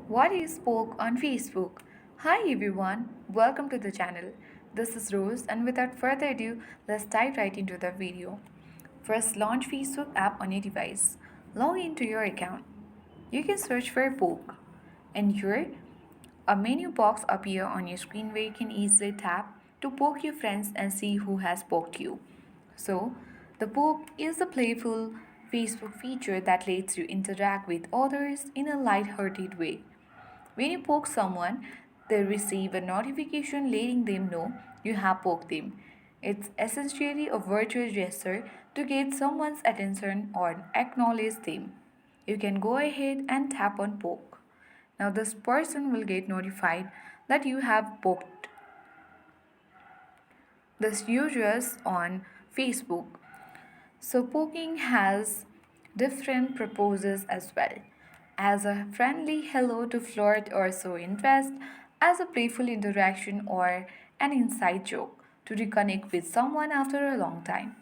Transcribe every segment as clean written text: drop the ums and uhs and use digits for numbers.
What is Poke on Facebook? Hi everyone, welcome to the channel. This is Rose, and without further ado, let's dive right into the video. First, launch Facebook app on your device. Log into your account. You can search for Poke, and here a menu box appear on your screen where you can easily tap to poke your friends and see who has poked you. So, the poke is a playful Facebook feature that lets you interact with others in a light-hearted way. When you poke someone, they receive a notification letting them know you have poked them. It's essentially a virtual gesture to get someone's attention or acknowledge them. You can go ahead and tap on poke. Now, this person will get notified that you have poked this users on Facebook. So, poking has different purposes as well. As a friendly hello to flirt or show interest, as a playful interaction or an inside joke to reconnect with someone after a long time.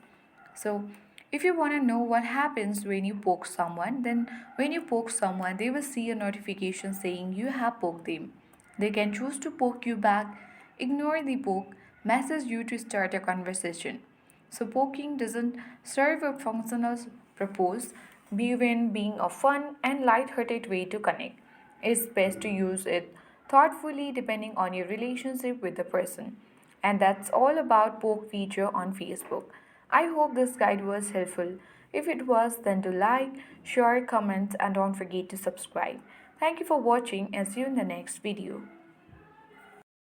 So, if you want to know what happens when you poke someone, then when you poke someone, they will see a notification saying you have poked them. They can choose to poke you back, ignore the poke, message you to start a conversation. So, poking doesn't serve a functional purpose beyond being a fun and light-hearted way to connect. It's best to use it thoughtfully depending on your relationship with the person. And that's all about poke feature on Facebook. I hope this guide was helpful. If it was, then do like, share, comment, and don't forget to subscribe. Thank you for watching and see you in the next video.